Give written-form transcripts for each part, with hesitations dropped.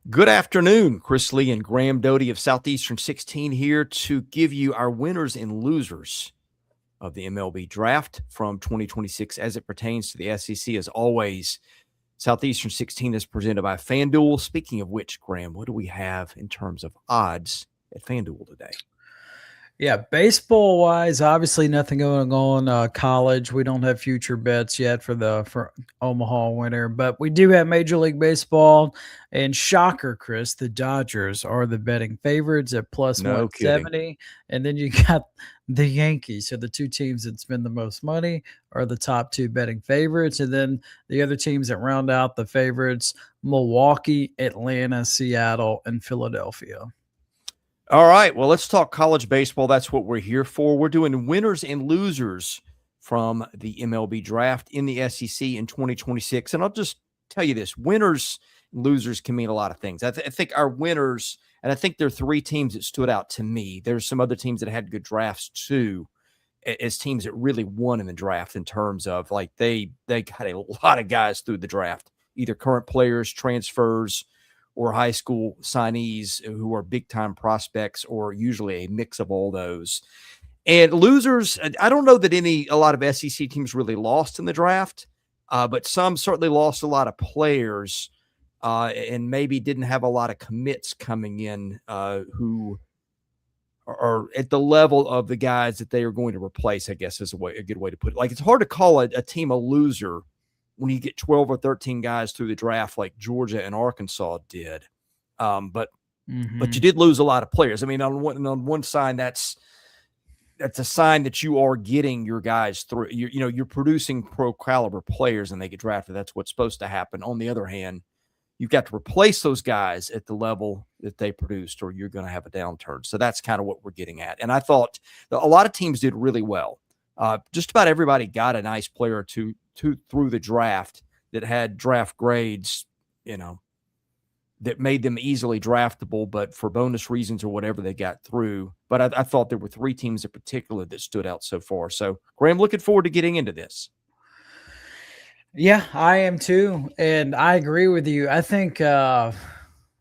Good afternoon, Chris Lee and Graham Doty of Southeastern 16 here to give you our winners and losers of the MLB Draft from 2026 as it pertains to the SEC. As always, Southeastern 16 is presented by FanDuel. Speaking of which, Graham, what do we have in terms of odds at FanDuel today? Yeah, baseball wise, obviously nothing going on. College, we don't have future bets yet for Omaha winter, but we do have Major League Baseball. And shocker, Chris, the Dodgers are the betting favorites at plus No kidding. 170. And then you got the Yankees. So the two teams that spend the most money are the top two betting favorites. And then the other teams that round out the favorites: Milwaukee, Atlanta, Seattle, and Philadelphia. All right, well, let's talk college baseball. That's what we're here for. We're doing winners and losers from the MLB Draft in the SEC in 2026. And I'll just tell you this, winners and losers can mean a lot of things. I think our winners, and I think there are three teams that stood out to me. There's some other teams that had good drafts too, as teams that really won in the draft in terms of like they got a lot of guys through the draft, either current players, transfers, or high school signees who are big-time prospects, or usually a mix of all those. And losers, I don't know that a lot of SEC teams really lost in the draft, but some certainly lost a lot of players and maybe didn't have a lot of commits coming in who are at the level of the guys that they are going to replace, I guess is a good way to put it. Like, it's hard to call a team a loser when you get 12 or 13 guys through the draft like Georgia and Arkansas did. But you did lose a lot of players. I mean, on one side, that's a sign that you are getting your guys through. You're producing pro caliber players and they get drafted. That's what's supposed to happen. On the other hand, you've got to replace those guys at the level that they produced, or you're going to have a downturn. So that's kind of what we're getting at. And I thought a lot of teams did really well. Just about everybody got a nice player or two through the draft that had draft grades, that made them easily draftable, but for bonus reasons or whatever they got through. But I thought there were three teams in particular that stood out so far. So, Graham, looking forward to getting into this. Yeah, I am too. And I agree with you. I think, I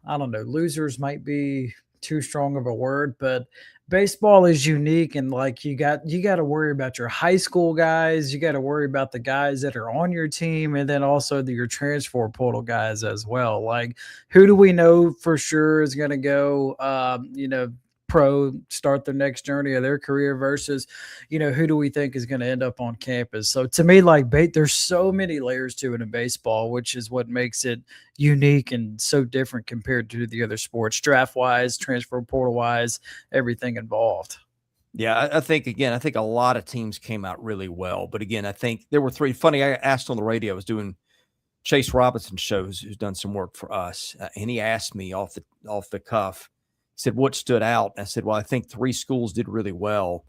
don't know, losers might be too strong of a word, but baseball is unique, and like you got to worry about your high school guys, you got to worry about the guys that are on your team, and then also your transfer portal guys as well. Like, who do we know for sure is going to go pro, start their next journey of their career, versus who do we think is going to end up on campus? So to me, like, there's so many layers to it in baseball, which is what makes it unique and so different compared to the other sports, draft wise, transfer portal wise, everything involved. Yeah, I think a lot of teams came out really well. But again, I think there were three. Funny, I asked on the radio, I was doing Chase Robinson's shows, who's done some work for us, and he asked me off the cuff, he said, what stood out? And I said, well, I think three schools did really well.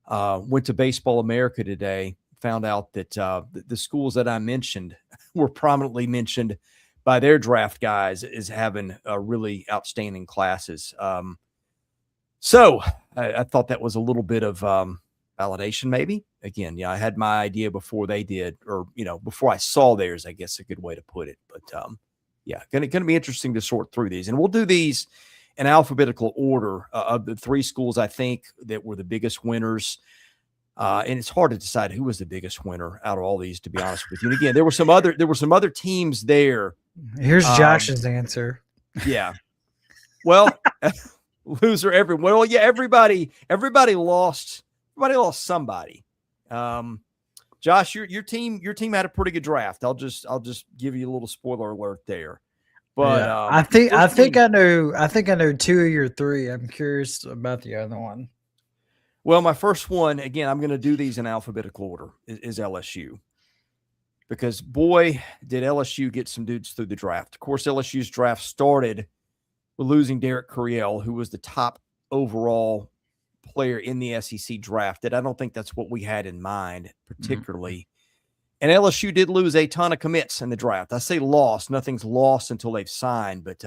Went to Baseball America today, found out that the schools that I mentioned were prominently mentioned by their draft guys as having really outstanding classes. So I thought that was a little bit of validation, maybe. Again, I had my idea before they did, or, before I saw theirs, I guess a good way to put it. But going to be interesting to sort through these. And we'll do these in alphabetical order of the three schools I think that were the biggest winners. And it's hard to decide who was the biggest winner out of all these, to be honest with you. And again, there were some other teams there. Here's Josh's answer. Yeah. Well, loser everyone. Well, yeah, everybody lost. Everybody lost somebody. Josh, your team had a pretty good draft. I'll just give you a little spoiler alert there. But yeah, I think I know two of your three. I'm curious about the other one. Well, my first one, again, I'm going to do these in alphabetical order, is LSU. Because, boy, did LSU get some dudes through the draft. Of course, LSU's draft started with losing Derek Carriel, who was the top overall player in the SEC drafted. I don't think that's what we had in mind, particularly. Mm-hmm. And LSU did lose a ton of commits in the draft. I say lost. Nothing's lost until they've signed. But,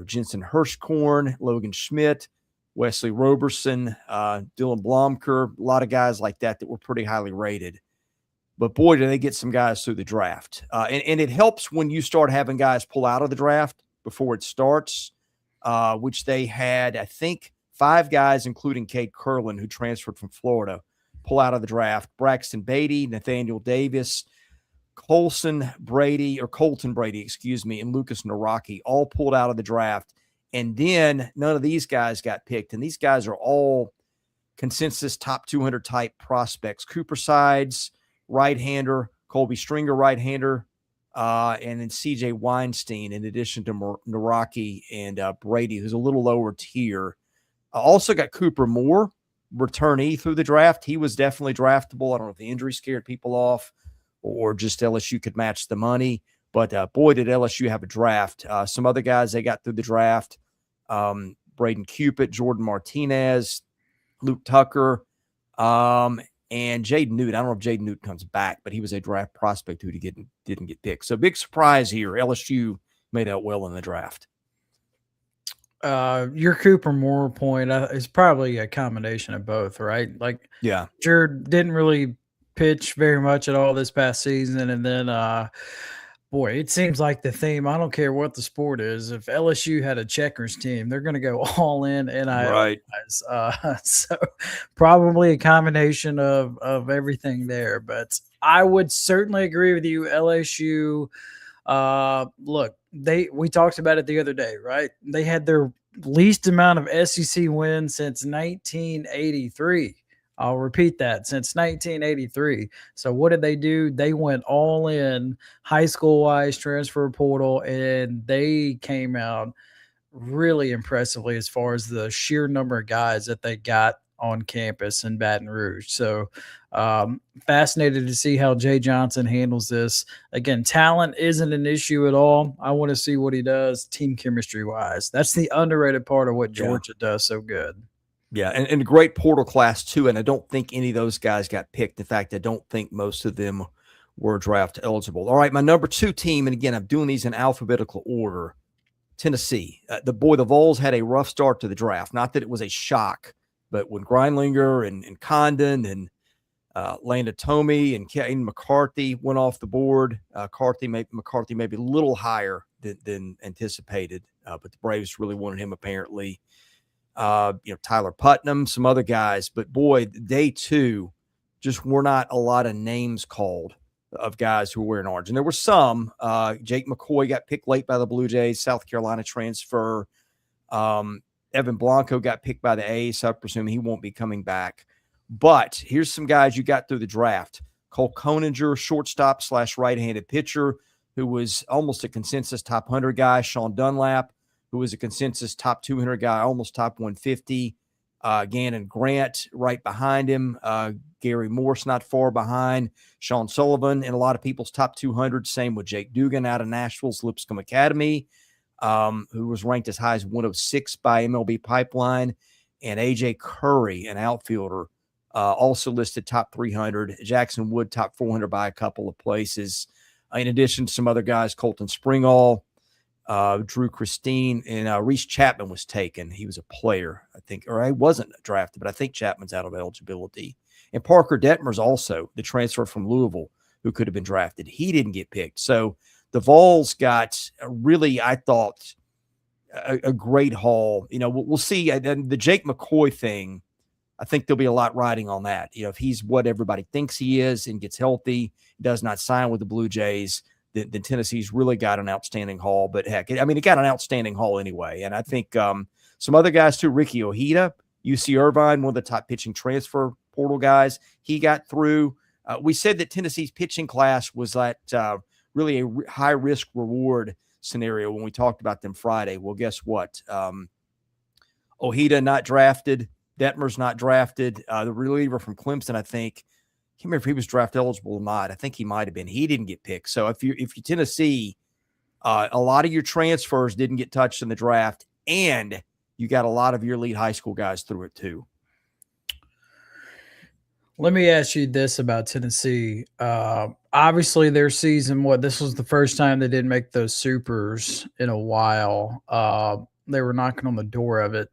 Jensen Hirschkorn, Logan Schmidt, Wesley Roberson, Dylan Blomker, a lot of guys like that were pretty highly rated. But, boy, do they get some guys through the draft. And it helps when you start having guys pull out of the draft before it starts, which they had, I think, 5 guys, including Cade Curlin, who transferred from Florida, pull out of the draft. Braxton Beatty, Nathaniel Davis, Colton Brady, and Lucas Naraki all pulled out of the draft. And then none of these guys got picked. And these guys are all consensus top 200 type prospects. Cooper Sides, right-hander, Colby Stringer, right-hander, and then CJ Weinstein, in addition to Naraki and Brady, who's a little lower tier. Also got Cooper Moore, returnee through the draft. He was definitely draftable. I don't know if the injury scared people off or just LSU could match the money. But boy, did LSU have a draft. Some other guys they got through the draft, Braden Cupid, Jordan Martinez, Luke Tucker, and Jaden Newton. I don't know if Jaden Newton comes back, but he was a draft prospect who didn't get picked. So big surprise here. LSU made out well in the draft. Your Cooper Moore point is probably a combination of both, right? Like, yeah, Jared didn't really pitch very much at all this past season, and then boy, it seems like the theme, I don't care what the sport is, if LSU had a checkers team, they're going to go all in NIL. Right. So probably a combination of everything there. But I would certainly agree with you, LSU. Look, we talked about it the other day, right? They had their least amount of SEC wins since 1983. I'll repeat that, since 1983. So what did they do? They went all in high school-wise, transfer portal, and they came out really impressively as far as the sheer number of guys that they got on campus in Baton Rouge. So fascinated to see how Jay Johnson handles this. Again, talent isn't an issue at all. I want to see what he does team chemistry-wise. That's the underrated part of what Georgia does so good. Yeah, and a great portal class, too, and I don't think any of those guys got picked. In fact, I don't think most of them were draft eligible. All right, my number 2 team, and again, I'm doing these in alphabetical order, Tennessee. The Vols had a rough start to the draft. Not that it was a shock, but when Grindlinger and Condon and Landa Tomey and Caden McCarthy went off the board, McCarthy maybe a little higher than anticipated, but the Braves really wanted him apparently. Tyler Putnam, some other guys, but boy, day 2, just were not a lot of names called of guys who were wearing orange. And there were some. Jake McCoy got picked late by the Blue Jays, South Carolina transfer. Evan Blanco got picked by the A's, so I presume he won't be coming back. But here's some guys you got through the draft. Cole Koninger, shortstop / right-handed pitcher, who was almost a consensus top 100 guy. Sean Dunlap, who was a consensus top 200 guy, almost top 150. Gannon Grant right behind him. Gary Morse not far behind. Sean Sullivan in a lot of people's top 200. Same with Jake Dugan out of Nashville's Lipscomb Academy, who was ranked as high as 106 by MLB Pipeline. And A.J. Curry, an outfielder, also listed top 300. Jackson Wood top 400 by a couple of places. In addition to some other guys, Colton Springall, Drew Christine, and Reese Chapman was taken. He was a player, I think, or he wasn't drafted, but I think Chapman's out of eligibility. And Parker Detmers also, the transfer from Louisville, who could have been drafted. He didn't get picked. So the Vols got really, I thought, a great haul. We'll see. And the Jake McCoy thing, I think there'll be a lot riding on that. If he's what everybody thinks he is and gets healthy, does not sign with the Blue Jays, then Tennessee's really got an outstanding haul. But heck, it got an outstanding haul anyway. And I think some other guys too, Ricky Ojeda, UC Irvine, one of the top pitching transfer portal guys, he got through. We said that Tennessee's pitching class was really a high risk reward scenario when we talked about them Friday. Well, guess what? Ojeda not drafted. Detmer's not drafted. The reliever from Clemson, I think, I can't remember if he was draft eligible or not. I think he might have been. He didn't get picked. So if you're Tennessee, a lot of your transfers didn't get touched in the draft, and you got a lot of your elite high school guys through it too. Let me ask you this about Tennessee. Obviously, their season, this was the first time they didn't make those supers in a while. They were knocking on the door of it.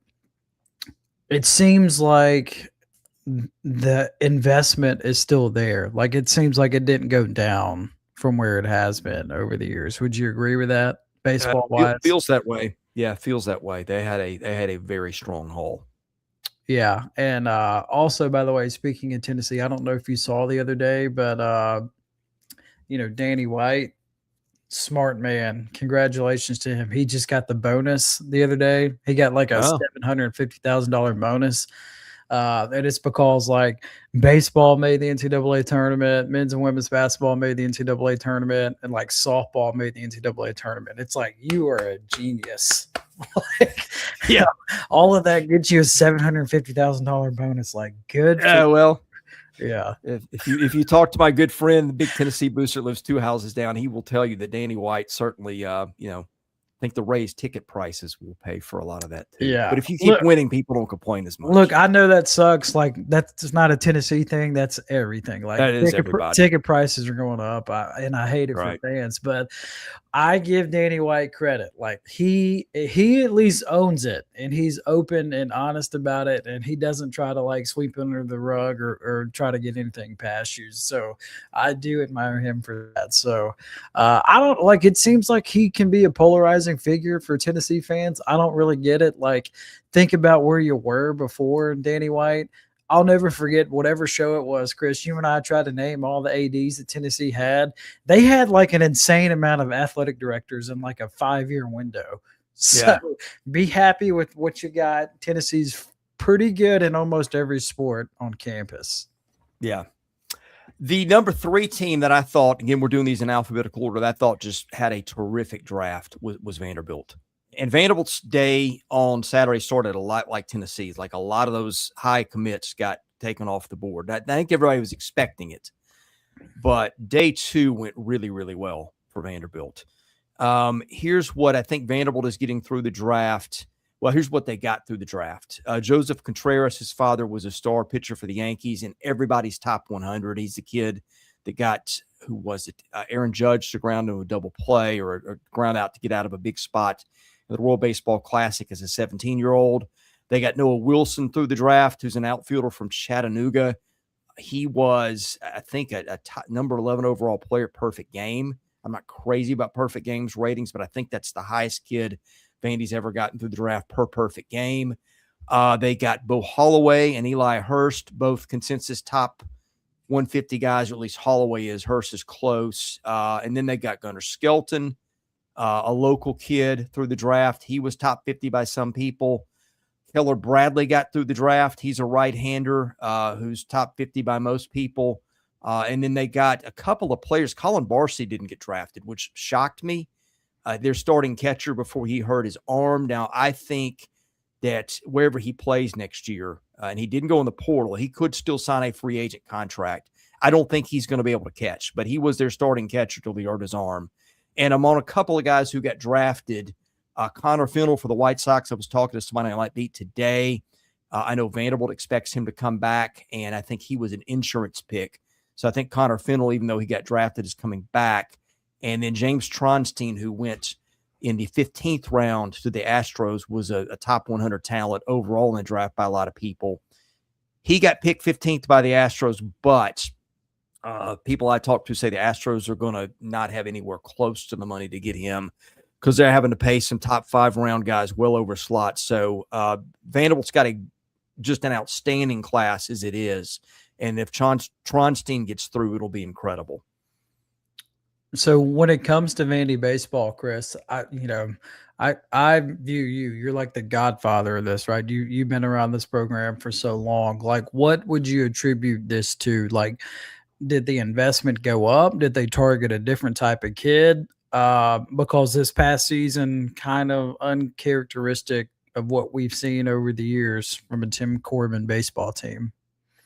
It seems like the investment is still there. Like, it seems like it didn't go down from where it has been over the years. Would you agree with that? baseball wise. Feels that way. Yeah, feels that way. They had a very strong haul. Yeah, and also, by the way, speaking of Tennessee, I don't know if you saw the other day, but Danny White, smart man. Congratulations to him. He just got the bonus the other day. He got like a Oh. $750,000 bonus. And it's because like baseball made the NCAA tournament, men's and women's basketball made the NCAA tournament, and like softball made the NCAA tournament. It's like you are a genius. Yeah, all of that gets you a $750,000 bonus. Like good. Well, yeah. If you talk to my good friend, the big Tennessee booster lives 2 houses down, he will tell you that Danny White certainly, I think the raised ticket prices will pay for a lot of that too. Yeah. But if you keep winning, people don't complain as much. Look, I know that sucks. Like that's not a Tennessee thing. That's everything. Like that is everybody. Ticket prices are going up, and I hate it for fans. But I give Danny White credit. Like he at least owns it, and he's open and honest about it, and he doesn't try to like sweep under the rug or try to get anything past you. So I do admire him for that. So I don't like. It seems like he can be a polarizing figure for Tennessee fans. I don't really get it. Like, think about where you were before Danny White. I'll never forget whatever show it was, Chris. You and I tried to name all the ADs that Tennessee had. They had like an insane amount of athletic directors in like a 5-year window. So be happy with what you got. Tennessee's pretty good in almost every sport on campus. Yeah. The number 3 team that I thought, again, we're doing these in alphabetical order, that I thought just had a terrific draft was Vanderbilt. And Vanderbilt's day on Saturday started a lot like Tennessee's. Like a lot of those high commits got taken off the board. I think everybody was expecting it. But day 2 went really, really well for Vanderbilt. Here's what I think Vanderbilt is getting through the draft. Well, here's what they got through the draft. Joseph Contreras, his father, was a star pitcher for the Yankees in everybody's top 100. He's the kid that got, who was it? Aaron Judge to ground to a double play or ground out to get out of a big spot in the World Baseball Classic as a 17-year-old. They got Noah Wilson through the draft, who's an outfielder from Chattanooga. He was, I think, a top, number 11 overall player, perfect game. I'm not crazy about perfect games ratings, but I think that's the highest kid Vandy's ever gotten through the draft per perfect game. They got Bo Holloway and Eli Hurst, both consensus top 150 guys, or at least Holloway is. Hurst is close. And then they got Gunnar Skelton, a local kid through the draft. He was top 50 by some people. Keller Bradley got through the draft. He's a right-hander who's top 50 by most people. And then they got a couple of players. Colin Barcy didn't get drafted, which shocked me. Their starting catcher before he hurt his arm. Now, I think that wherever he plays next year, and he didn't go in the portal, he could still sign a free agent contract. I don't think he's going to be able to catch, but he was their starting catcher till he hurt his arm. And I'm on a couple of guys who got drafted. Connor Fennell for the White Sox. I was talking to somebody on Light Beat today. I know Vanderbilt expects him to come back, and I think he was an insurance pick. So I think Connor Fennell, even though he got drafted, is coming back. And then James Tronstein, who went in the 15th round to the Astros, was a top 100 talent overall in the draft by a lot of people. He got picked 15th by the Astros, but people I talked to say the Astros are going to not have anywhere close to the money to get him because they're having to pay some top 5 round guys well over slots. So Vanderbilt's got just an outstanding class as it is. And if Tronstein gets through, it'll be incredible. So when it comes to Vandy baseball, Chris, I view you. You're like the godfather of this, right? You've been around this program for so long. Like, what would you attribute this to? Like, did the investment go up? Did they target a different type of kid? Because this past season, kind of uncharacteristic of what we've seen over the years from a Tim Corbin baseball team.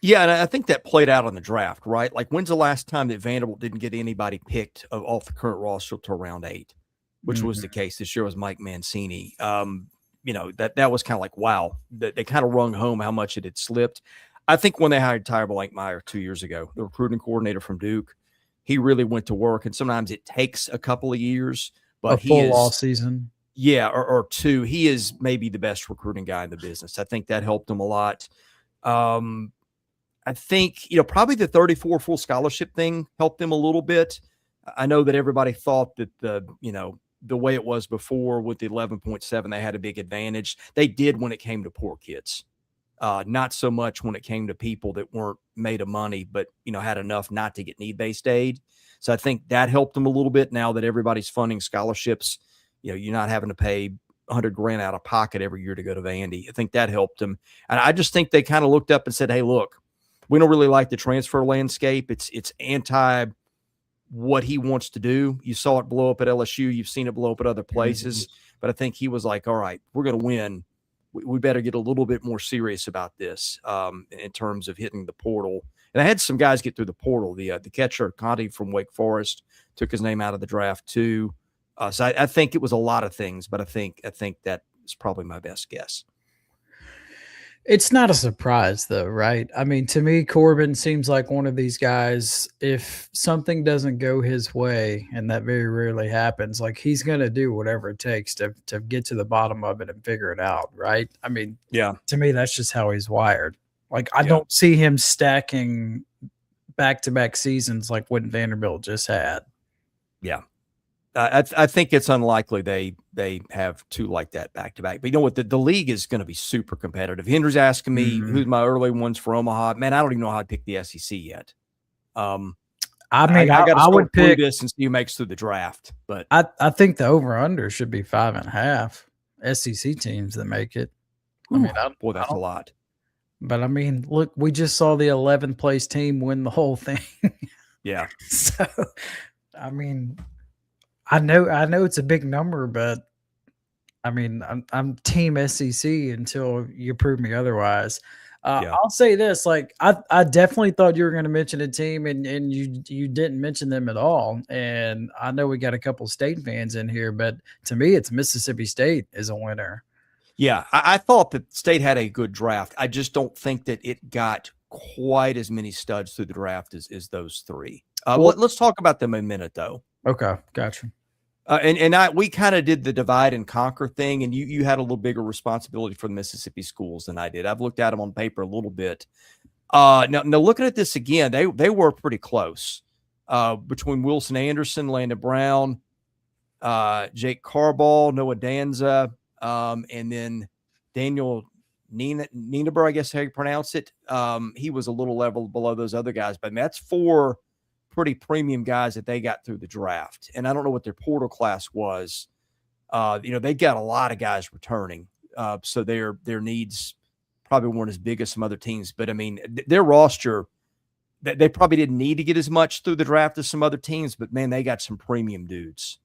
Yeah, and I think that played out on the draft, right? Like, when's the last time that Vanderbilt didn't get anybody picked off the current roster to round 8, which was the case this year was Mike Mancini. That was kind of like, wow, they kind of rung home how much it had slipped. I think when they hired Tyler Blankmeyer 2 years ago, the recruiting coordinator from Duke, he really went to work, and sometimes it takes a couple of years, but he is off season. Yeah, or 2. He is maybe the best recruiting guy in the business. I think that helped him a lot. I think, probably the 34 full scholarship thing helped them a little bit. I know that everybody thought that the way it was before with the 11.7, they had a big advantage. They did when it came to poor kids. Not so much when it came to people that weren't made of money, but, had enough not to get need-based aid. So I think that helped them a little bit now that everybody's funding scholarships. You're not having to pay $100,000 out of pocket every year to go to Vandy. I think that helped them. And I just think they kind of looked up and said, hey, look, we don't really like the transfer landscape. It's anti what he wants to do. You saw it blow up at LSU. You've seen it blow up at other places. But I think he was like, all right, we're going to win. We better get a little bit more serious about this in terms of hitting the portal. And I had some guys get through the portal. The catcher, Conti from Wake Forest, took his name out of the draft too. So I think it was a lot of things, but I think that is probably my best guess. It's not a surprise though, right? I mean, to me, Corbin seems like one of these guys, if something doesn't go his way, and that very rarely happens, like he's going to do whatever it takes to get to the bottom of it and figure it out, right? I mean, yeah, to me, that's just how he's wired. Like, I don't see him stacking back-to-back seasons like what Vanderbilt just had. Yeah. I think it's unlikely they have two like that back to back. But you know what? The league is going to be super competitive. Henry's asking me who's my early ones for Omaha. Man, I don't even know how to pick the SEC yet. I mean, I got to would pick this and see who makes through the draft. But I think the over under should be 5.5 SEC teams that make it. I mean, boy, that's a lot. But I mean, look, we just saw the 11th place team win the whole thing. Yeah. So, I mean. I know it's a big number, but I mean, I'm team SEC until you prove me otherwise. I'll say this, like I definitely thought you were going to mention a team and you didn't mention them at all. And I know we got a couple state fans in here, but to me, it's Mississippi State is a winner. Yeah, I thought that State had a good draft. I just don't think that it got quite as many studs through the draft as those three. Let's talk about them in a minute, though. Okay, gotcha. We kind of did the divide and conquer thing, and you had a little bigger responsibility for the Mississippi schools than I did. I've looked at them on paper a little bit. Now looking at this again, they were pretty close between Wilson Anderson, Landon Brown, Jake Carball, Noah Danza, and then Daniel Nienaber, I guess how you pronounce it. He was a little level below those other guys, but that's four pretty premium guys that they got through the draft. And I don't know what their portal class was. They got a lot of guys returning. So their needs probably weren't as big as some other teams. But I mean, their roster, they probably didn't need to get as much through the draft as some other teams, but man, they got some premium dudes.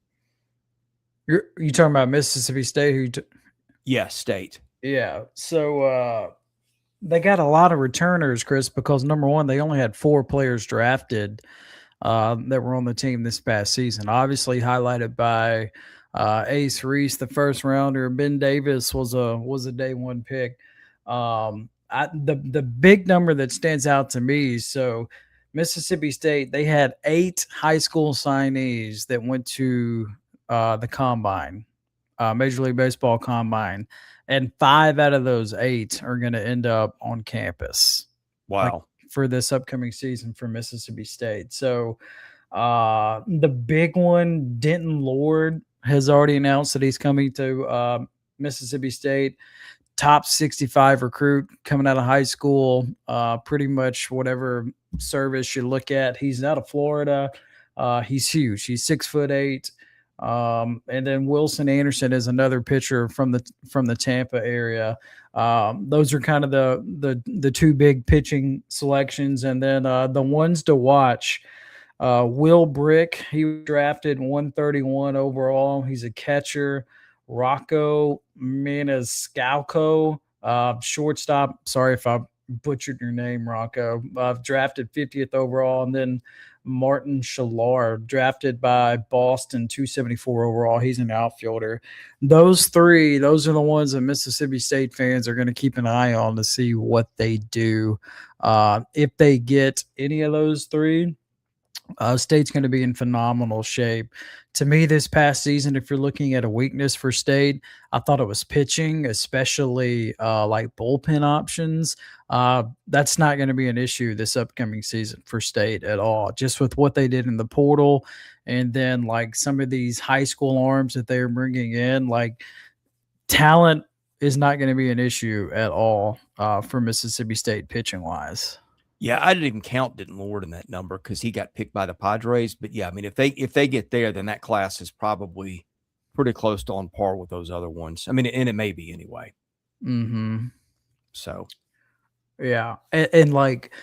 You talking about Mississippi State? State. Yeah. So they got a lot of returners, Chris, because number one, they only had 4 players drafted that were on the team this past season. Obviously highlighted by Ace Reese, the first rounder. Ben Davis was a day one pick. The big number that stands out to me. So Mississippi State, they had 8 high school signees that went to the combine, Major League Baseball combine, and 5 out of those 8 are going to end up on campus. Wow. For this upcoming season for Mississippi State. So the big one, Denton Lord, has already announced that he's coming to Mississippi State. Top 65 recruit coming out of high school, pretty much whatever service you look at. He's out of Florida. He's huge. He's 6'8". And then Wilson Anderson is another pitcher from the Tampa area. Those are kind of the 2 big pitching selections. And then the ones to watch, Will Brick, he was drafted 131 overall. He's a catcher. Rocco Maniscalco, shortstop. Sorry if I butchered your name, Rocco. Drafted 50th overall. And then Martin Shallard, drafted by Boston, 274 overall. He's an outfielder. Those are the ones that Mississippi State fans are going to keep an eye on to see what they do. If they get any of those 3, State's going to be in phenomenal shape. To me, this past season, if you're looking at a weakness for State, I thought it was pitching, especially like bullpen options. That's not going to be an issue this upcoming season for State at all, just with what they did in the portal And then like some of these high school arms that they're bringing in, like talent is not going to be an issue at all for Mississippi State pitching wise. Yeah, I didn't even count Denton Lord in that number because he got picked by the Padres. But yeah, I mean, if they get there, then that class is probably pretty close to on par with those other ones. I mean, and it may be anyway. Mm-hmm. So, yeah, and like,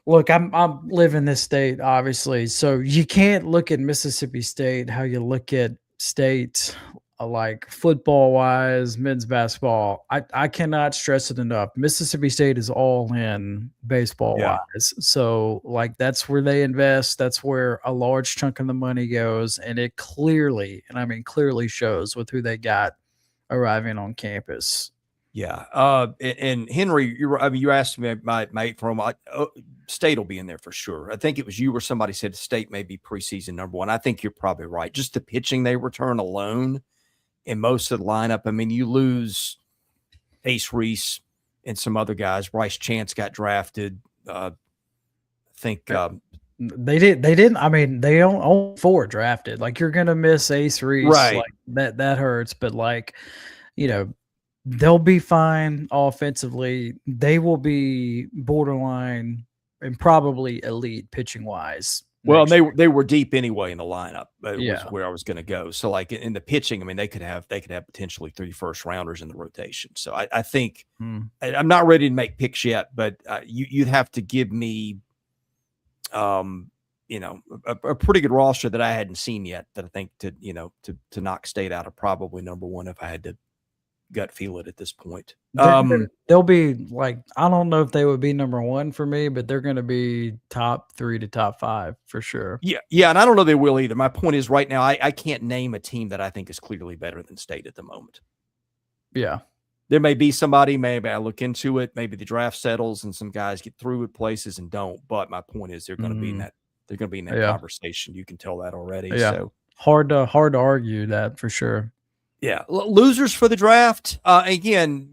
look, I'm live in this state, obviously, so you can't look at Mississippi State how you look at states like football wise, men's basketball. I cannot stress it enough. Mississippi State is all in baseball yeah. wise, so like that's where they invest. That's where a large chunk of the money goes, and it clearly, and I mean clearly, shows with who they got arriving on campus. Yeah. And Henry, you asked me my mate from State will be in there for sure. I think it was you or somebody said State may be preseason number one. I think you're probably right. Just the pitching they return alone in most of the lineup. I mean, you lose Ace Reese and some other guys. Bryce Chance got drafted. I think they didn't. I mean, they only 4 drafted. Like you're gonna miss Ace Reese. Right. Like that hurts. But like, you know, they'll be fine offensively. They will be borderline and probably elite pitching wise. Well, they were deep anyway in the lineup. That Yeah. was where I was going to go. So, like in the pitching, I mean, they could have potentially 3 first rounders in the rotation. So, I think I'm not ready to make picks yet, but you'd have to give me, you know, a pretty good roster that I hadn't seen yet. That I think to knock State out of probably number one if I had to gut feel it at this point. They'll be like, I don't know if they would be number one for me, but they're going to be top 3 to top 5 for sure. Yeah, and I don't know they will either. My point is right now I can't name a team that I think is clearly better than State at the moment. Yeah. There may be somebody, maybe I look into it, maybe the draft settles and some guys get through with places and don't. But my point is they're going to be in that conversation. You can tell that already. Yeah. So hard to argue that for sure. Yeah. Losers for the draft. Again,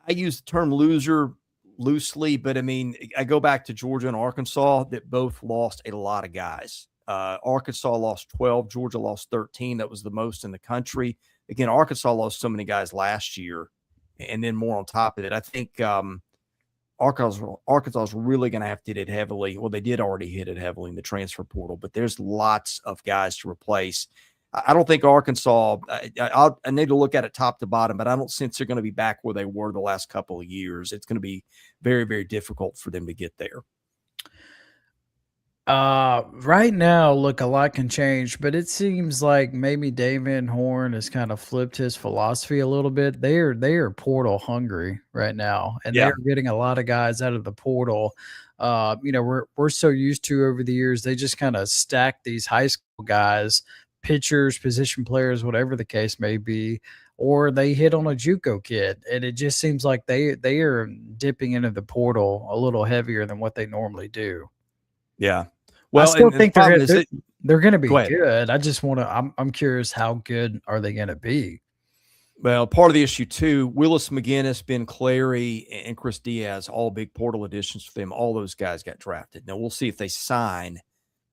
I use the term loser loosely, but I mean, I go back to Georgia and Arkansas that both lost a lot of guys. Arkansas lost 12, Georgia lost 13. That was the most in the country. Again, Arkansas lost so many guys last year, and then more on top of it. I think Arkansas is really going to have to hit it heavily. Well, they did already hit it heavily in the transfer portal, but there's lots of guys to replace. I don't think Arkansas, I need to look at it top to bottom, but I don't sense they're going to be back where they were the last couple of years. It's going to be very, very difficult for them to get there. Right now, look, a lot can change, but it seems like maybe Dave Van Horn has kind of flipped his philosophy a little bit. They are portal hungry right now, and they're getting a lot of guys out of the portal. You know, we're so used to over the years, they just kind of stack these high school guys, pitchers, position players, whatever the case may be, or they hit on a JUCO kid, and it just seems like they are dipping into the portal a little heavier than what they normally do. Yeah. Well, I still think they're going to be go good. I just want to. I'm curious, how good are they going to be? Well, part of the issue too, Willis McGinnis, Ben Clary, and Chris Diaz, all big portal additions for them. All those guys got drafted. Now we'll see if they sign,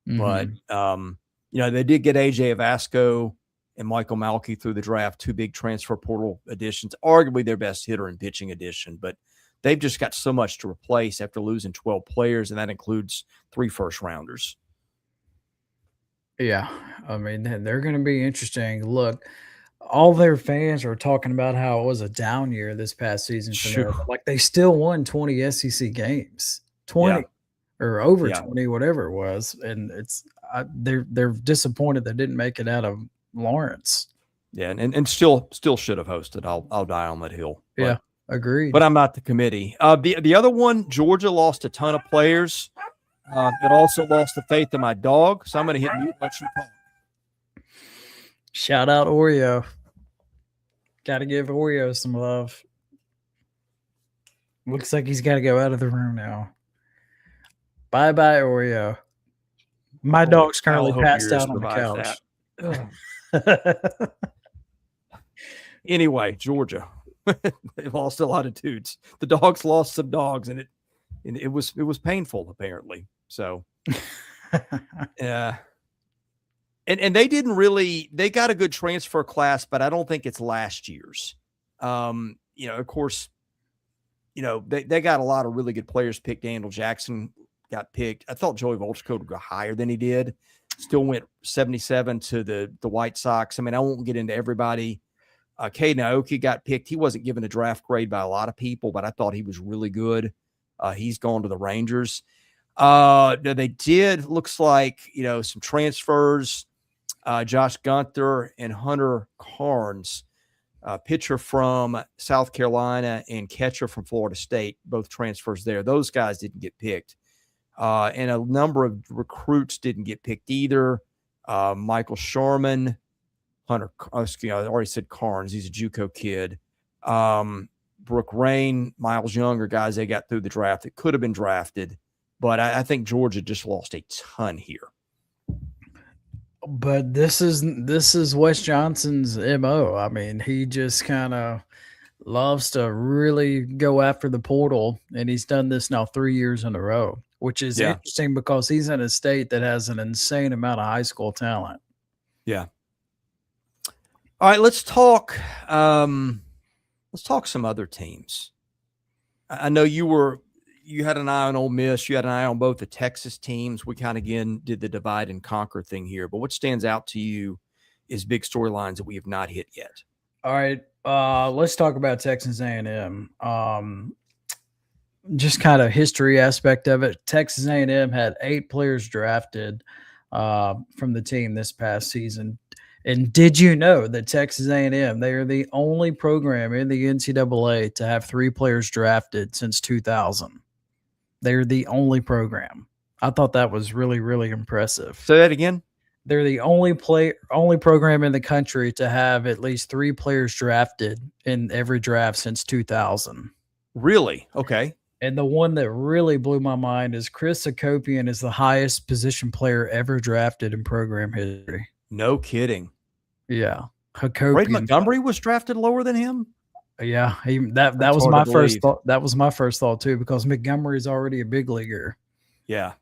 but you know, they did get AJ Avasco and Michael Malky through the draft, 2 big transfer portal additions, arguably their best hitter and pitching addition, but they've just got so much to replace after losing 12 players, and that includes 3 first rounders. Yeah, I mean, they're going to be interesting. Look, all their fans are talking about how it was a down year this past season for them. Like they still won 20 SEC games, 20 or over 20, whatever it was, and it's they're disappointed they didn't make it out of Lawrence. Yeah, and still should have hosted. I'll die on that hill. Yeah. Agreed. But I'm not the committee. The other one, Georgia lost a ton of players. It also lost the faith in my dog. So I'm going to hit mute. Let you talk. Shout out Oreo. Got to give Oreo some love. Looks like he's got to go out of the room now. Bye-bye, Oreo. My dog's currently passed out on the couch. Anyway, Georgia. They lost a lot of dudes. The dogs lost some dogs, and it was painful apparently. So, yeah. And they didn't really, they got a good transfer class, but I don't think it's last year's. Of course, they got a lot of really good players picked. Daniel Jackson got picked. I thought Joey Volchko would go higher than he did. Still went 77 to the White Sox. I mean, I won't get into everybody. Caden Aoki got picked. He wasn't given a draft grade by a lot of people, but I thought he was really good. He's gone to the Rangers. They did, looks like, some transfers. Josh Gunther and Hunter Carnes, pitcher from South Carolina and catcher from Florida State, both transfers there. Those guys didn't get picked. And a number of recruits didn't get picked either. Michael Sharman, I already said Carnes. He's a JUCO kid. Brooke Rain, Miles Younger, guys they got through the draft that could have been drafted. But I think Georgia just lost a ton here. But this is Wes Johnson's MO. I mean, he just kind of loves to really go after the portal, and he's done this now 3 years in a row, which is interesting because he's in a state that has an insane amount of high school talent. Yeah. All right, let's talk some other teams. I know you had an eye on Ole Miss. You had an eye on both the Texas teams. We kind of, again, did the divide and conquer thing here. But what stands out to you is big storylines that we have not hit yet. All right. Let's talk about Texas A&M. Just kind of history aspect of it. Texas A&M had 8 players drafted from the team this past season. And did you know that Texas A&M, they are the only program in the NCAA to have 3 players drafted since 2000? They're the only program. I thought that was really, really impressive. Say that again. They're the only program in the country to have at least 3 players drafted in every draft since 2000. Really? Okay. And the one that really blew my mind is Chris Akopian is the highest position player ever drafted in program history. No kidding. Yeah. Ray Montgomery was drafted lower than him? Yeah, that was my first thought. That was my first thought too, because Montgomery is already a big leaguer. Yeah.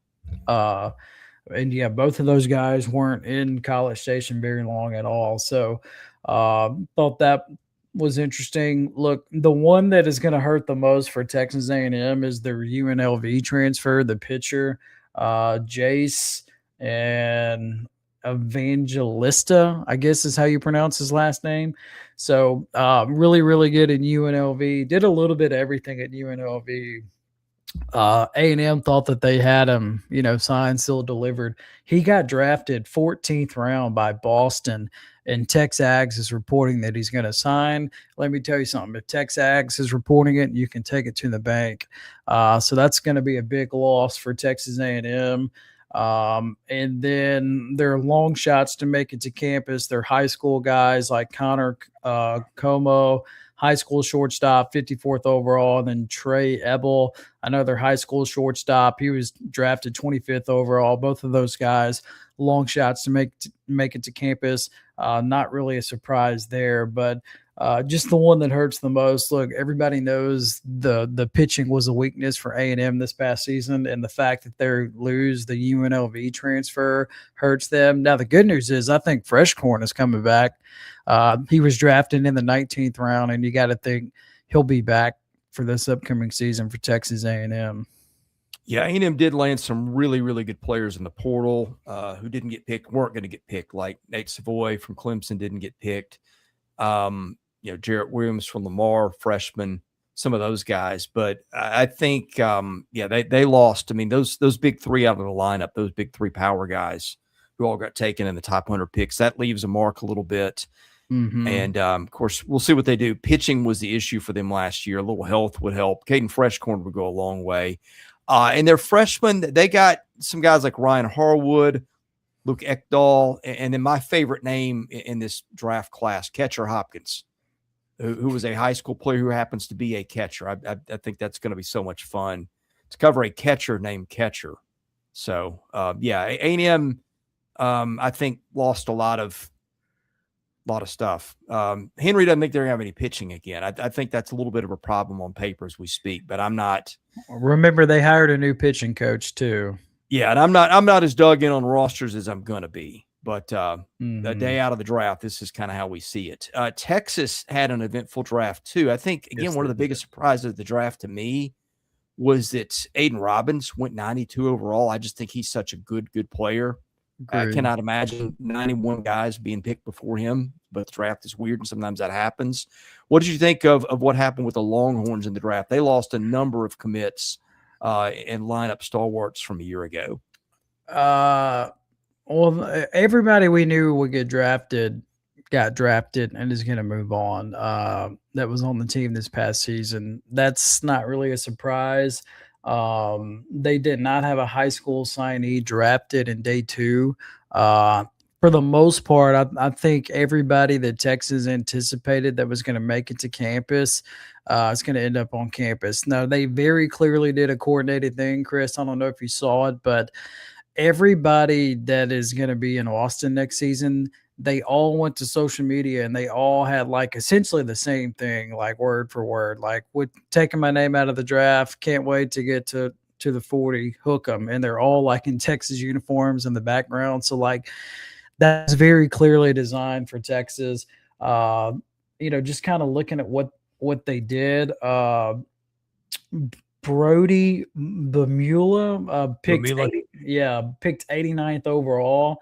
And yeah, both of those guys weren't in College Station very long at all. So thought that was interesting. Look, the one that is going to hurt the most for Texas A&M is their UNLV transfer, the pitcher, Jace and Evangelista, I guess is how you pronounce his last name. So really, really good in UNLV. Did a little bit of everything at UNLV. A&M thought that they had him, signed, sealed, delivered. He got drafted 14th round by Boston, and TexAgs is reporting that he's going to sign. Let me tell you something. If TexAgs is reporting it, you can take it to the bank. So that's going to be a big loss for Texas A&M. And then their long shots to make it to campus. They're high school guys like Connor Como, high school shortstop, 54th overall, and then Trey Ebel, another high school shortstop. He was drafted 25th overall. Both of those guys, long shots to make it to campus. Not really a surprise there, but just the one that hurts the most. Look, everybody knows the pitching was a weakness for A&M this past season, and the fact that they lose the UNLV transfer hurts them. Now, the good news is I think Freshcorn is coming back. He was drafted in the 19th round, and you got to think he'll be back for this upcoming season for Texas A&M. Yeah, A&M did land some really, really good players in the portal who weren't going to get picked, like Nate Savoy from Clemson didn't get picked. Jarrett Williams from Lamar, freshman, some of those guys. But I think, they lost. I mean, those big 3 out of the lineup, those big 3 power guys who all got taken in the top 100 picks, that leaves a mark a little bit. Mm-hmm. And, of course, we'll see what they do. Pitching was the issue for them last year. A little health would help. Caden Freshcorn would go a long way. And their freshmen, they got some guys like Ryan Harwood, Luke Ekdahl, and then my favorite name in this draft class, Catcher Hopkins, who was a high school player who happens to be a catcher. I think that's going to be so much fun to cover a catcher named Catcher. So, A&M, I think, lost a lot of stuff. Henry doesn't think they're going to have any pitching again. I think that's a little bit of a problem on paper as we speak, but I'm not. Remember, they hired a new pitching coach too. Yeah, and I'm not as dug in on rosters as I'm going to be. But the day out of the draft, this is kind of how we see it. Texas had an eventful draft too. I think, again, Yes, one of they the biggest did. surprises of the draft to me was that Aiden Robbins went 92 overall. I just think he's such a good player. I Agreed. cannot imagine 91 guys being picked before him, but the draft is weird and sometimes that happens. What did you think of what happened with the Longhorns in the draft? They lost a number of commits and lineup stalwarts from a year ago. Well, everybody we knew would get drafted got drafted and is going to move on. That was on the team this past season. That's not really a surprise. They did not have a high school signee drafted in day 2. For the most part, I think everybody that Texas anticipated that was going to make it to campus is going to end up on campus. Now, they very clearly did a coordinated thing, Chris. I don't know if you saw it, but everybody that is going to be in Austin next season, they all went to social media and they all had like essentially the same thing, like word for word, like with taking my name out of the draft. Can't wait to get to the 40, hook them. And they're all like in Texas uniforms in the background. So like that's very clearly designed for Texas. Just kind of looking at what they did. Brody Bamula picked Bamula. picked 89th overall.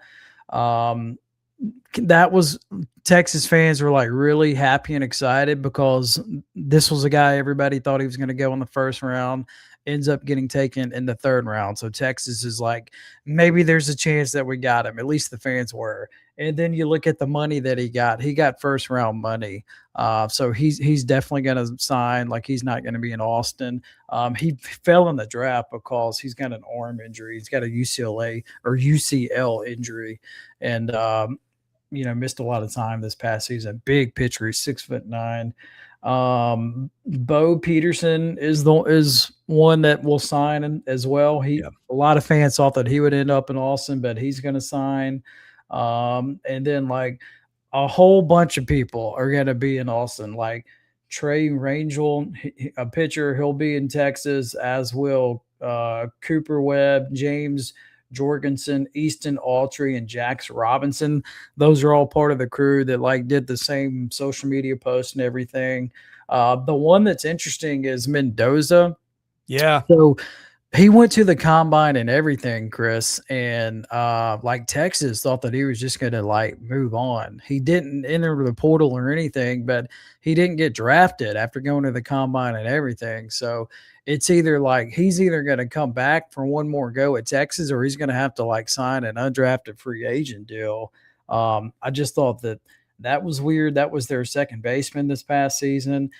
That was Texas fans were like really happy and excited because this was a guy everybody thought he was going to go in the first round, ends up getting taken in the third round. So Texas is like, maybe there's a chance that we got him. At least the fans were. And then you look at the money that he got first round money. So he's definitely going to sign. Like he's not going to be in Austin. He fell in the draft because he's got an arm injury. He's got a UCL injury, and missed a lot of time this past season. Big pitcher, he's 6'9". Bo Peterson is one that will sign as well. A lot of fans thought that he would end up in Austin, but he's going to sign. And then like a whole bunch of people are going to be in Austin, like Trey Rangel, a pitcher, he'll be in Texas, as will Cooper Webb, James Jorgensen, Easton Autry, and Jax Robinson. Those are all part of the crew that like did the same social media posts and everything. The one that's interesting is Mendoza. Yeah. So he went to the combine and everything, Chris, and like Texas thought that he was just going to like move on. He didn't enter the portal or anything, but he didn't get drafted after going to the combine and everything. So it's either like he's either going to come back for one more go at Texas or he's going to have to like sign an undrafted free agent deal. I just thought that was weird. That was their second baseman this past season.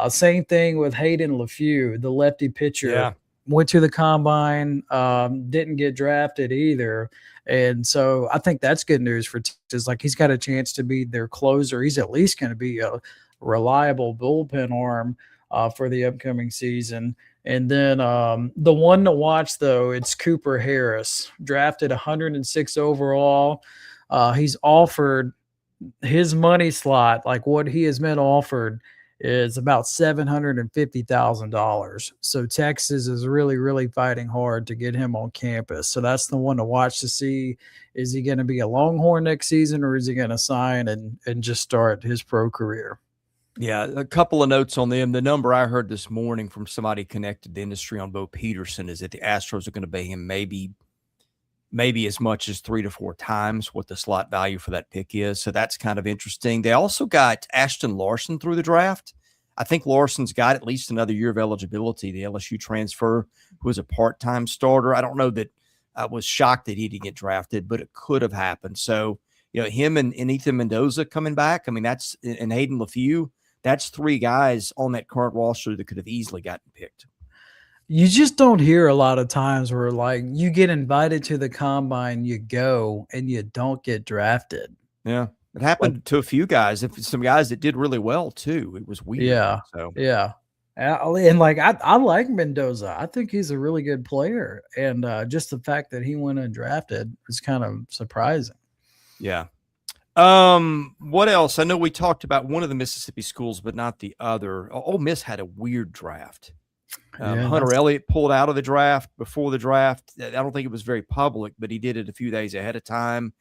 Same thing with Hayden LaFew, the lefty pitcher. Yeah. Went to the combine, didn't get drafted either. And so I think that's good news for Texas. Like he's got a chance to be their closer. He's at least going to be a reliable bullpen arm for the upcoming season. And then the one to watch, though, it's Cooper Harris, drafted 106 overall. He's offered his money slot, like what he has been offered, is about $750,000. So Texas is really, really fighting hard to get him on campus. So that's the one to watch to see, is he going to be a Longhorn next season or is he going to sign and just start his pro career? Yeah, a couple of notes on them. The number I heard this morning from somebody connected to the industry on Bo Peterson is that the Astros are going to pay him maybe as much as 3 to 4 times what the slot value for that pick is. So that's kind of interesting. They also got Ashton Larson through the draft. I think Larson's got at least another year of eligibility, the LSU transfer, who was a part-time starter. I don't know that I was shocked that he didn't get drafted, but it could have happened. So, him and Ethan Mendoza coming back, I mean, and Hayden LaFew, that's 3 guys on that current roster that could have easily gotten picked. You just don't hear a lot of times where like you get invited to the combine, you go and you don't get drafted. Yeah. It happened to a few guys, some guys that did really well too. It was weird. Yeah. So yeah. And like I like Mendoza. I think he's a really good player. And just the fact that he went undrafted is kind of surprising. Yeah. What else? I know we talked about one of the Mississippi schools, but not the other. Ole Miss had a weird draft. Hunter Elliott pulled out of the draft before the draft. I don't think it was very public, but he did it a few days ahead of time.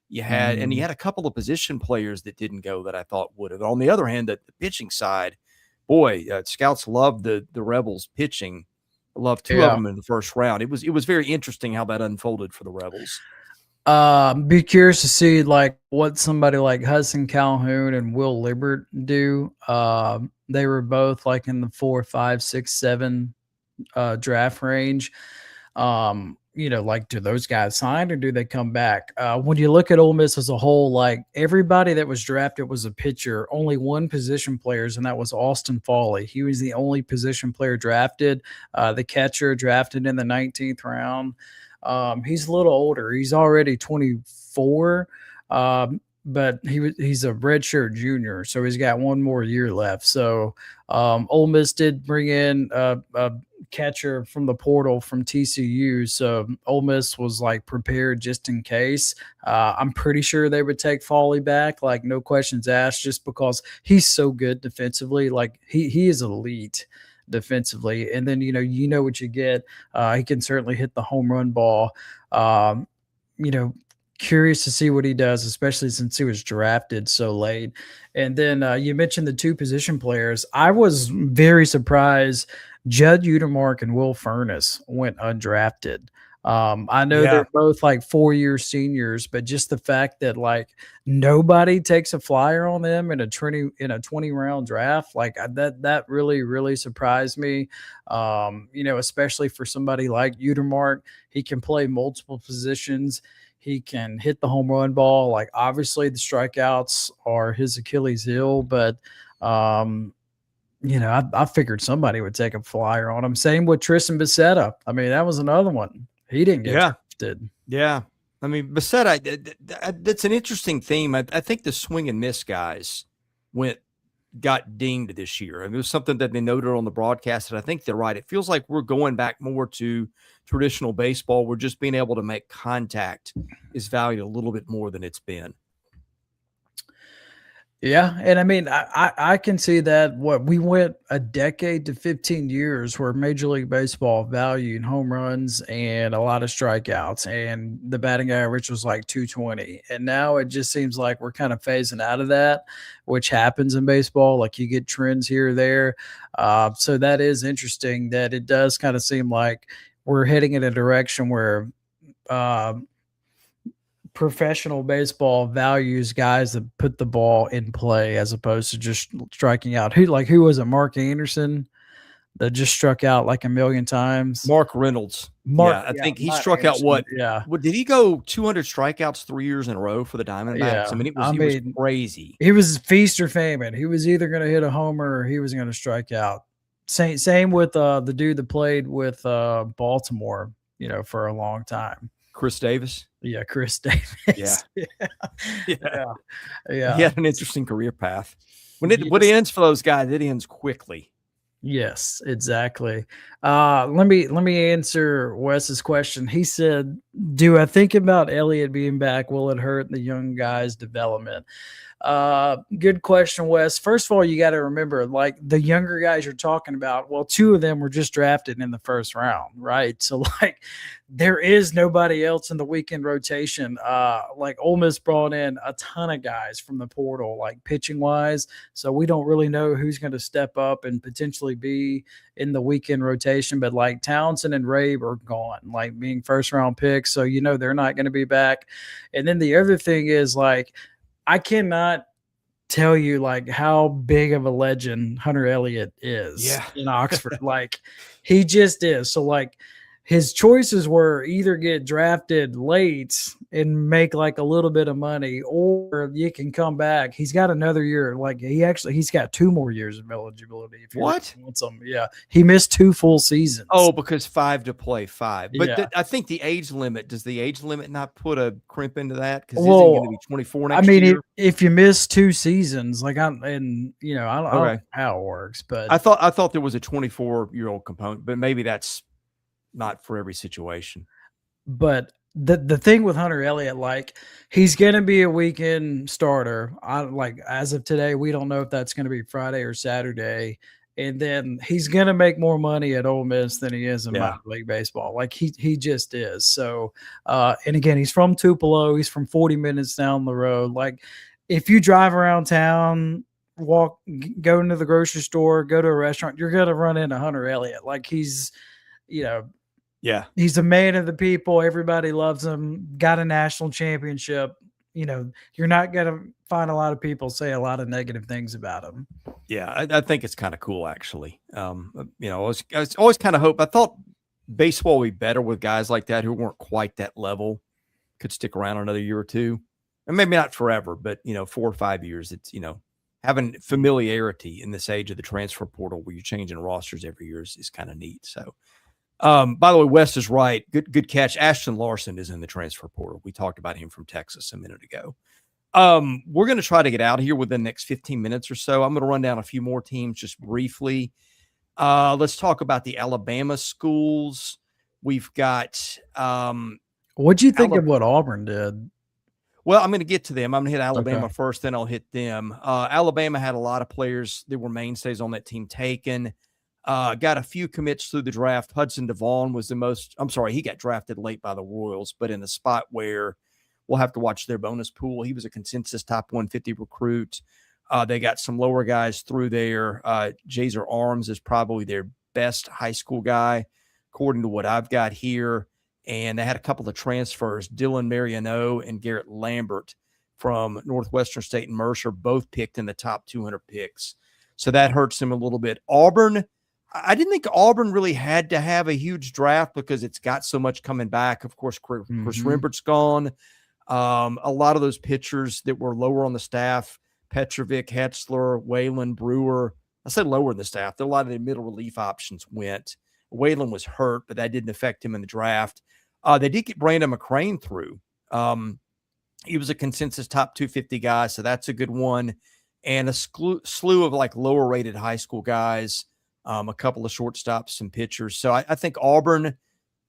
You had a couple of position players that didn't go that I thought would have. On the other hand, the pitching side, boy, scouts loved the Rebels pitching. Loved two of them in the first round. It was very interesting how that unfolded for the Rebels. Be curious to see like what somebody like Hudson Calhoun and Will Libbert do. They were both like in the 4, 5, 6, 7 draft range. Like, do those guys sign or do they come back? When you look at Ole Miss as a whole, like everybody that was drafted was a pitcher. Only one position players, and that was Austin Foley. He was the only position player drafted. The catcher drafted in the 19th round. He's a little older. He's already 24. But he's a redshirt junior, so he's got one more year left. So Ole Miss did bring in a catcher from the portal from TCU, so Ole Miss was like prepared just in case. I'm pretty sure they would take Foley back, like no questions asked, just because he's so good defensively. Like he is elite defensively, and then you know what you get. He can certainly hit the home run ball. Curious to see what he does, especially since he was drafted so late. And then you mentioned the two position players. I was very surprised Judd Utermark and Will Furness went undrafted. I know they're both like 4-year seniors, but just the fact that like nobody takes a flyer on them in a 20 round draft, like that really, really surprised me. Especially for somebody like Utermark, he can play multiple positions. He can hit the home run ball. Like obviously the strikeouts are his Achilles heel, but I figured somebody would take a flyer on him. Same with Tristan Becerra. I mean, that was another one. He didn't get drafted. Yeah. I mean, Becerra, that's an interesting theme. I think the swing and miss guys got dinged this year. I mean, it was something that they noted on the broadcast, and I think they're right. It feels like we're going back more to traditional baseball. We're just being able to make contact is valued a little bit more than it's been. Yeah, and I mean, I can see that. We went a decade to 15 years where Major League Baseball valued home runs and a lot of strikeouts, and the batting average was like 220. And now it just seems like we're kind of phasing out of that, which happens in baseball. Like you get trends here or there. So that is interesting that it does kind of seem like we're heading in a direction where professional baseball values guys that put the ball in play as opposed to just striking out. Who was it? Mark Anderson that just struck out like a million times. Mark Reynolds. I think he struck out what did he go 200 strikeouts 3 years in a row for the Diamondbacks? Yeah. I mean, it was crazy. He was feast or famine. He was either going to hit a homer or he was going to strike out. Same with the dude that played with Baltimore, for a long time. Chris Davis. Yeah, Chris Davis. Yeah. He had an interesting career path. When it ends for those guys, it ends quickly. Yes, exactly. Let me answer Wes's question. He said, "Do I think about Elliott being back? Will it hurt the young guy's development?" Good question, Wes. First of all, you got to remember, like the younger guys you're talking about, well, 2 of them were just drafted in the first round, right? So like there is nobody else in the weekend rotation. Like Ole Miss brought in a ton of guys from the portal, like pitching wise. So we don't really know who's going to step up and potentially be in the weekend rotation, but like Townsend and Rabe are gone, like being first round picks. So, they're not going to be back. And then the other thing is like, I cannot tell you like how big of a legend Hunter Elliott is in Oxford. Like he just is. So like his choices were either get drafted late and make like a little bit of money, or you can come back. He's got another year. Like he's got 2 more years of eligibility. If what? Yeah. He missed 2 full seasons. Oh, because 5 to play 5. But I think the age limit, does the age limit not put a crimp into that? Because he's going to be 24 next year. If you miss 2 seasons, like I don't know how it works, but I thought there was a 24-year-old component, but maybe that's not for every situation. But the thing with Hunter Elliott, like he's going to be a weekend starter. As of today, we don't know if that's going to be Friday or Saturday. and then he's gonna make more money at Ole Miss than he is in Yeah. minor league baseball. Like he just is. So, and again, he's from Tupelo. He's from 40 minutes down the road. Like, if you drive around town, go into the grocery store, go to a restaurant, you're gonna run into Hunter Elliott. Like he's, you know, Yeah. he's a man of the people. Everybody loves him. Got a national championship. You're not going to find a lot of people say a lot of negative things about him. Yeah, I think it's kind of cool, actually. I was always kind of hope. I thought baseball would be better with guys like that who weren't quite that level, could stick around another year or two, and maybe not forever, but 4 or 5 years. It's having familiarity in this age of the transfer portal where you're changing rosters every year is kind of neat. So. By the way, Wes is right. Good catch. Ashton Larson is in the transfer portal. We talked about him from Texas a minute ago. We're going to try to get out of here within the next 15 minutes or so. I'm going to run down a few more teams just briefly. Let's talk about the Alabama schools. We've got. What'd you think of what Auburn did? Well, I'm going to get to them. I'm going to hit Alabama first, then I'll hit them. Alabama had a lot of players that were mainstays on that team taken. Got a few commits through the draft. Hudson Devon was the most. I'm sorry, he got drafted late by the Royals, but in the spot where we'll have to watch their bonus pool. He was a consensus top 150 recruit. They got some lower guys through there. Jazer Arms is probably their best high school guy, according to what I've got here. And they had a couple of transfers, Dylan Mariano and Garrett Lambert from Northwestern State and Mercer, both picked in the top 200 picks. So that hurts them a little bit. Auburn, I didn't think Auburn really had to have a huge draft because it's got so much coming back. Of course, Chris Rembert's gone. A lot of those pitchers that were lower on the staff, Petrovic, Hetzler, Whalen, Brewer, I said lower in the staff. A lot of the middle relief options went. Whalen was hurt, but that didn't affect him in the draft. They did get Brandon McCrane through. He was a consensus top 250 guy, so that's a good one. And a slew of like lower rated high school guys, a couple of shortstops, some pitchers. So I think Auburn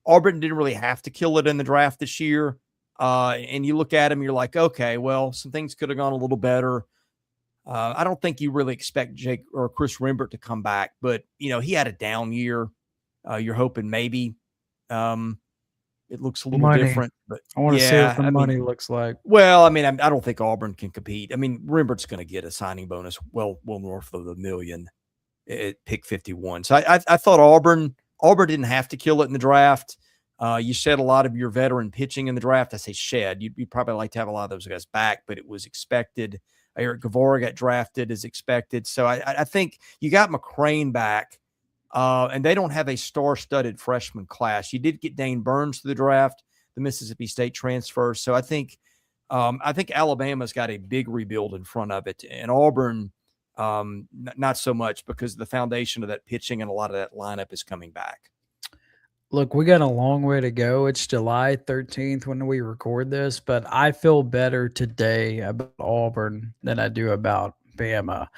didn't really have to kill it in the draft this year. And you look at him, you're like, okay, well, some things could have gone a little better. I don't think you really expect Jake or Chris Rembert to come back, but he had a down year. You're hoping maybe it looks a little different, but I want to see what the money looks like. Well, I don't think Auburn can compete. Rembert's going to get a signing bonus well north of $1 million at pick 51. So I thought Auburn didn't have to kill it in the draft. You shed a lot of your veteran pitching in the draft. I say shed. You'd probably like to have a lot of those guys back, but it was expected. Eric Guevara got drafted as expected. So I think you got McCrane back. And they don't have a star-studded freshman class. You did get Dane Burns to the draft, the Mississippi State transfer. So I think Alabama's got a big rebuild in front of it, and Auburn not so much because the foundation of that pitching and a lot of that lineup is coming back. Look, we got a long way to go. It's July 13th when we record this, but I feel better today about Auburn than I do about Bama.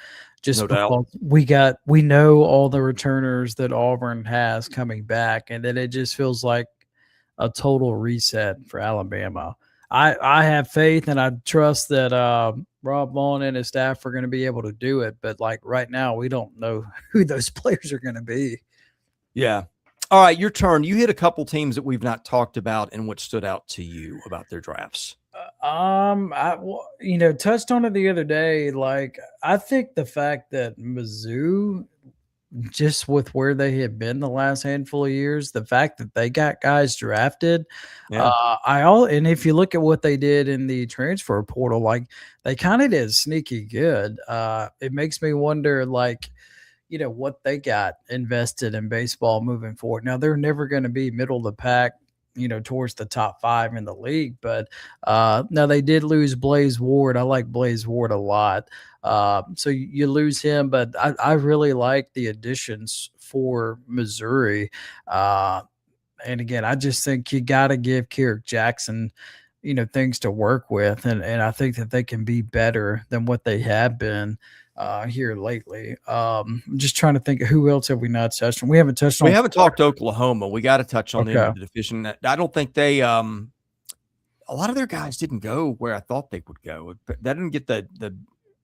Just because we know all the returners that Auburn has coming back, and then it just feels like a total reset for Alabama. I have faith and I trust that Rob Vaughn and his staff are going to be able to do it. But like right now, we don't know who those players are going to be. Yeah. All right, your turn. You hit a couple teams that we've not talked about and what stood out to you about their drafts. I touched on it the other day. Like, I think the fact that Mizzou, just with where they had been the last handful of years, the fact that they got guys drafted, and if you look at what they did in the transfer portal, like they kind of did sneaky good. It makes me wonder, like, what they got invested in baseball moving forward. Now they're never going to be middle of the pack, towards the top 5 in the league. But now they did lose Blaze Ward. I like Blaze Ward a lot. So you lose him, but I really like the additions for Missouri. And again, I just think you got to give Kerrick Jackson, things to work with. And I think that they can be better than what they have been here lately. I'm just trying to think of who else have we not touched on. We haven't touched on. We haven't talked Oklahoma. We got to touch on them in the division. I don't think they a lot of their guys didn't go where I thought they would go. That didn't get the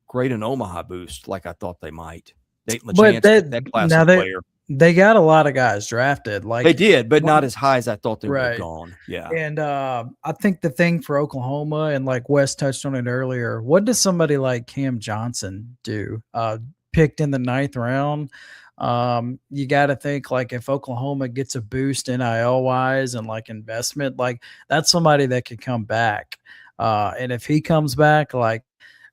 great in Omaha boost like I thought they might. Nate But LaChance, that class now of player. they got a lot of guys drafted. They Like did, but not as high as I thought they would have right. gone. Yeah. And I think the thing for Oklahoma, and like Wes touched on it earlier, what does somebody like Cam Johnson do? Picked in the 9th round. You got to think like if Oklahoma gets a boost NIL wise and like investment, like that's somebody that could come back. And if he comes back, like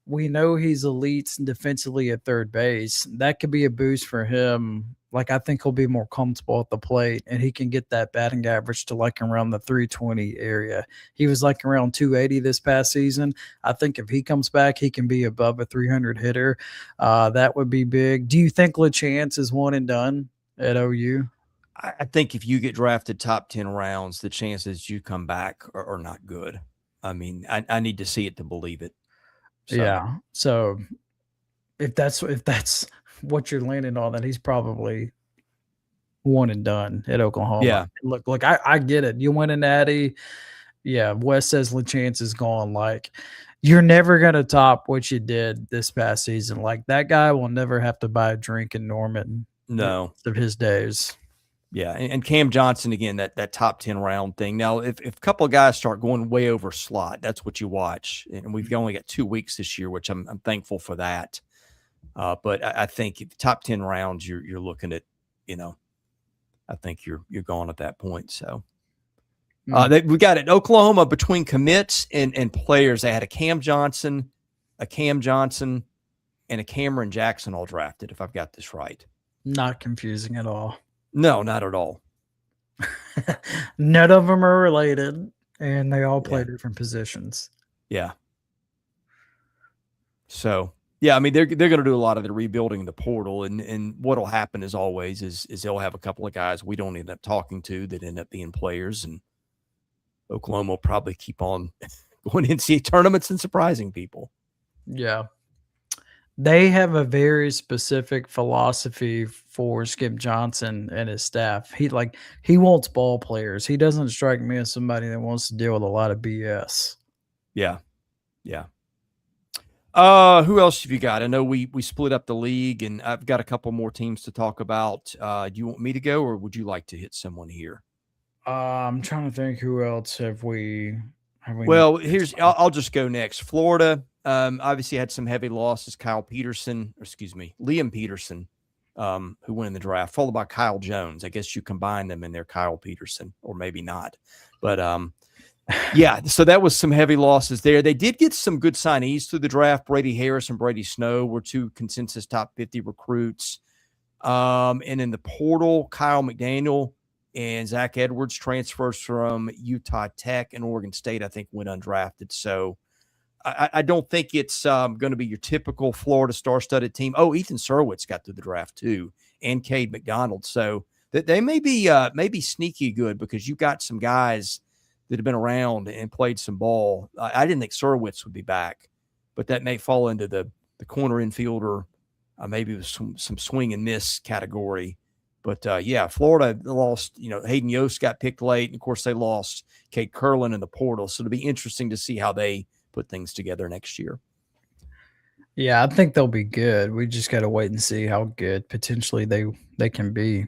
we know he's elite defensively at third base. That could be a boost for him. Like I think he'll be more comfortable at the plate, and he can get that batting average to like around the 320 area. He was like around 280 this past season. I think if he comes back, he can be above a 300 hitter. That would be big. Do you think LaChance is one and done at OU? I think if you get drafted top 10 rounds, the chances you come back are not good. I mean, I need to see it to believe it. So. Yeah. So if that's what you're landing on, then he's probably one and done at Oklahoma. Yeah. Look, I get it. You win a natty. Yeah. Wes says LaChance is gone. Like you're never going to top what you did this past season. Like that guy will never have to buy a drink in Norman. No. Of his days. Yeah, and Cam Johnson, again, that top 10 round thing. Now, if a couple of guys start going way over slot, that's what you watch. And we've only got 2 weeks this year, which I'm thankful for that. But I think if top 10 rounds, you're looking at, I think you're gone at that point. So we got it. Oklahoma between commits and players. They had a Cam Johnson, and a Cameron Jackson all drafted, if I've got this right. Not confusing at all. No, not at all. None of them are related, and they all play different positions. Yeah. So, yeah, I mean, they're going to do a lot of the rebuilding the portal, and what will happen as always is they'll have a couple of guys we don't end up talking to that end up being players, and Oklahoma will probably keep on going NCAA tournaments and surprising people. Yeah. They have a very specific philosophy for Skip Johnson and his staff. He wants ball players. He doesn't strike me as somebody that wants to deal with a lot of BS. Yeah. Yeah. Who else have you got? I know we split up the league, and I've got a couple more teams to talk about. Do you want me to go, or would you like to hit someone here? I'm trying to think who else have we well, I'll just go next. Florida obviously had some heavy losses. Liam Peterson, who went in the draft, followed by Kyle Jones. I guess you combine them in there, Kyle Peterson, or maybe not. But yeah, so that was some heavy losses there. They did get some good signees through the draft. Brady Harris and Brady Snow were 2 consensus top 50 recruits. And in the portal, Kyle McDaniel and Zach Edwards, transfers from Utah Tech and Oregon State, I think went undrafted. So I don't think it's going to be your typical Florida star-studded team. Oh, Ethan Surwitz got through the draft too, and Cade McDonald. So that they may be sneaky good, because you got some guys that have been around and played some ball. I didn't think Surwitz would be back, but that may fall into the corner infielder, maybe with some swing and miss category. But yeah, Florida lost, Hayden Yost got picked late. And of course they lost Kate Curlin in the portal. So it'll be interesting to see how they put things together next year. Yeah, I think they'll be good. We just got to wait and see how good potentially they can be.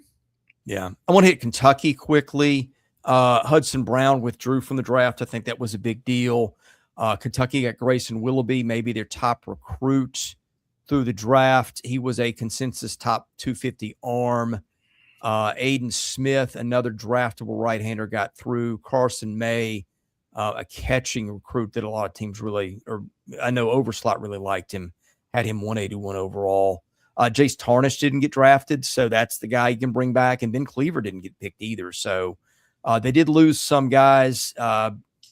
Yeah. I want to hit Kentucky quickly. Hudson Brown withdrew from the draft. I think that was a big deal. Kentucky got Grayson Willoughby, maybe their top recruit through the draft. He was a consensus top 250 arm. Aiden Smith, another draftable right-hander, got through. Carson May, a catching recruit that a lot of teams I know Overslot really liked him, had him 181 overall. Jace Tarnish didn't get drafted, so that's the guy you can bring back. And Ben Cleaver didn't get picked either. So they did lose some guys.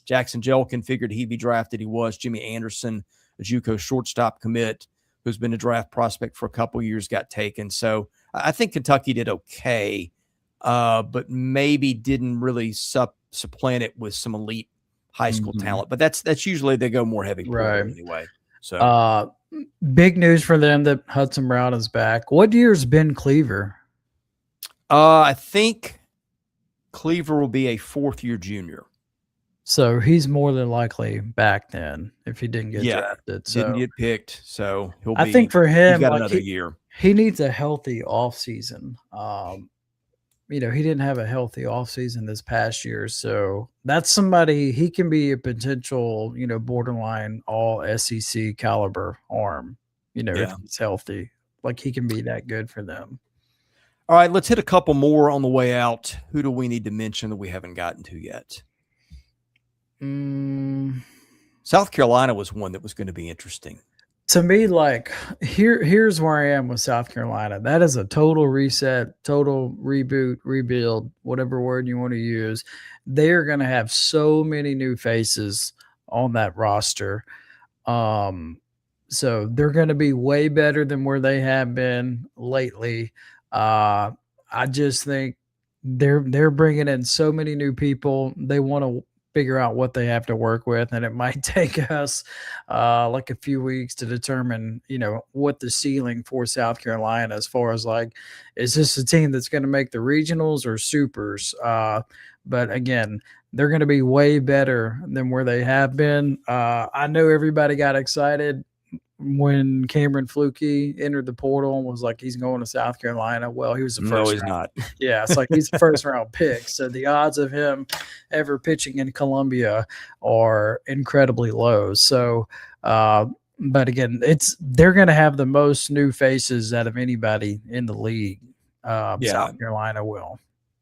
Jackson Jelkin figured he'd be drafted. He was. Jimmy Anderson, a JUCO shortstop commit, who's been a draft prospect for a couple years, got taken. So I think Kentucky did okay, but maybe didn't really supplant it with some elite high school talent. But that's usually they go more heavy anyway. So big news for them that Hudson Brown is back. What year's Ben Cleaver? I think Cleaver will be a 4th-year junior. So he's more than likely back then if he didn't get drafted. So didn't get picked. So he'll be. I think for him, he's got another year. he needs a healthy offseason. He didn't have a healthy offseason this past year. So that's somebody he can be a potential, borderline all SEC caliber arm, if Yeah. he's healthy. Like he can be that good for them. All right, let's hit a couple more on the way out. Who do we need to mention that we haven't gotten to yet? South Carolina was one that was going to be interesting. To me, like here's where I am with South Carolina. That is a total reset, total reboot, rebuild, whatever word you want to use. They're going to have so many new faces on that roster. So they're going to be way better than where they have been lately. I just think they're bringing in so many new people. They want to figure out what they have to work with, and it might take us like a few weeks to determine, what the ceiling for South Carolina as far as like, is this a team that's going to make the regionals or supers? But again, they're going to be way better than where they have been. I know everybody got excited when Cameron Flukie entered the portal and was like, he's going to South Carolina. Well, he was the first. No, he's round. not. Yeah, it's like he's the first round pick. So the odds of him ever pitching in Columbia are incredibly low. So, but again, they're going to have the most new faces out of anybody in the league. South Carolina will.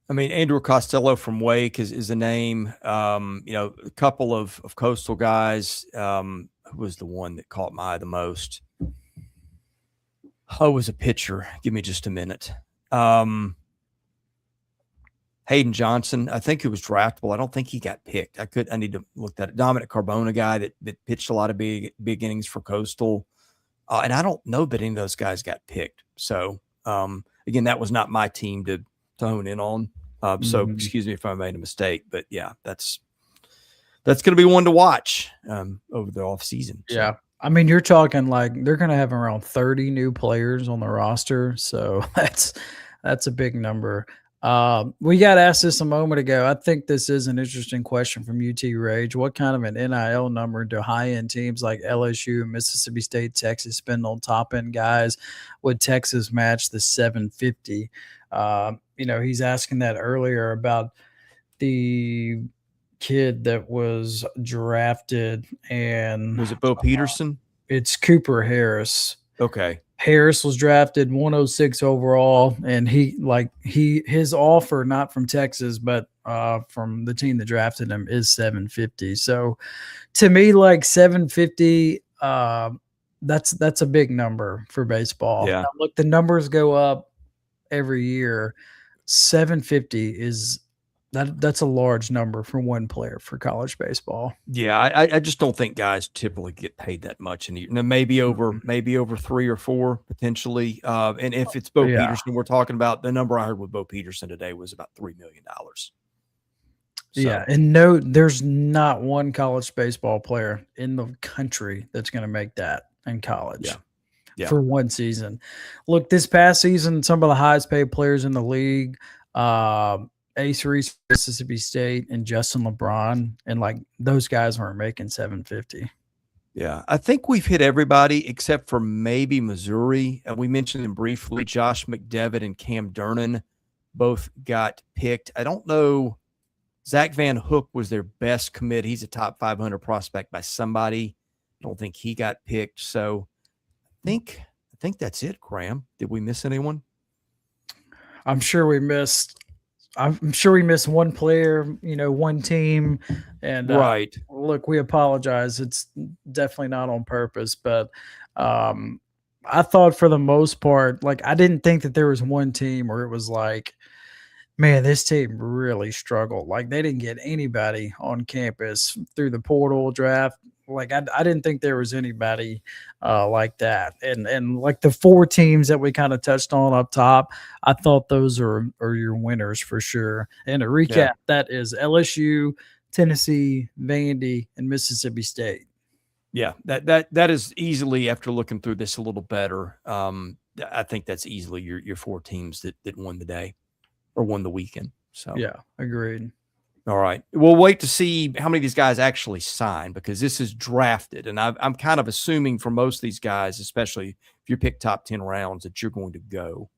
I mean, Andrew Costello from Wake is a name. A couple of coastal guys. Who was the one that caught my eye the most? Was a pitcher. Give me just a minute. Hayden Johnson. I think he was draftable. I don't think he got picked. I need to look that up. Dominic Carbona guy that pitched a lot of big innings for Coastal. And I don't know that any of those guys got picked. So, again, that was not my team to hone in on. So excuse me if I made a mistake, but yeah, that's going to be one to watch over the off season. So. Yeah. I mean, you're talking like they're going to have around 30 new players on the roster. So that's a big number. We got asked this a moment ago. I think this is an interesting question from UT Rage. What kind of an NIL number do high-end teams like LSU, Mississippi State, Texas spend on top-end guys? Would Texas match the 750? He's asking that earlier about the kid that was drafted, and was it Bo Peterson? It's Cooper Harris. Okay. Harris was drafted 106 overall, and his offer, not from Texas, but from the team that drafted him, is 750. So to me, like 750, that's a big number for baseball. Yeah. Now, look, the numbers go up every year. 750 is that's a large number for one player for college baseball. Yeah, I just don't think guys typically get paid that much in a year. Now, maybe over 3 or 4 potentially. And if it's Bo Peterson, we're talking about, the number I heard with Bo Peterson today was about $3 million. So. Yeah, and there's not one college baseball player in the country that's going to make that in college. Yeah. For one season. Look, this past season, some of the highest paid players in the league, Ace Reese, Mississippi State, and Justin LeBron, and like those guys weren't making 750. Yeah, I think we've hit everybody except for maybe Missouri. We mentioned them briefly. Josh McDevitt and Cam Durnan both got picked. I don't know. Zach Van Hook was their best commit. He's a top 500 prospect by somebody. I don't think he got picked. So I think that's it, Graham. Did we miss anyone? I'm sure we missed one player, one team. And right. Look, we apologize. It's definitely not on purpose, but I thought for the most part, like I didn't think that there was one team where it was like, man, this team really struggled. Like they didn't get anybody on campus through the portal draft. Like I didn't think there was anybody like that. And like the 4 teams that we kind of touched on up top, I thought those are your winners for sure. And to recap, that is LSU, Tennessee, Vandy, and Mississippi State. Yeah, that is easily, after looking through this a little better, I think that's easily your 4 teams that won the day or won the weekend. So yeah, agreed. All right. We'll wait to see how many of these guys actually sign, because this is drafted. And I'm kind of assuming for most of these guys, especially if you pick top 10 rounds that you're going to go.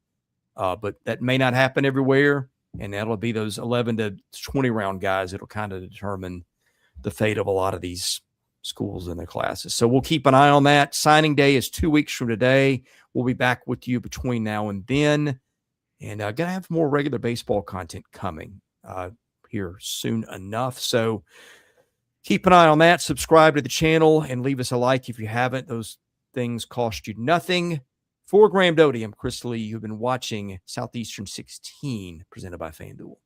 But that may not happen everywhere, and that'll be those 11 to 20 round guys that'll kind of determine the fate of a lot of these schools and their classes. So we'll keep an eye on that. Signing day is 2 weeks from today. We'll be back with you between now and then, and going to have more regular baseball content coming here soon enough. So keep an eye on that. Subscribe to the channel and leave us a like if you haven't. Those things cost you nothing. For Graham Doty, I'm Chris Lee. You've been watching Southeastern 16, presented by FanDuel.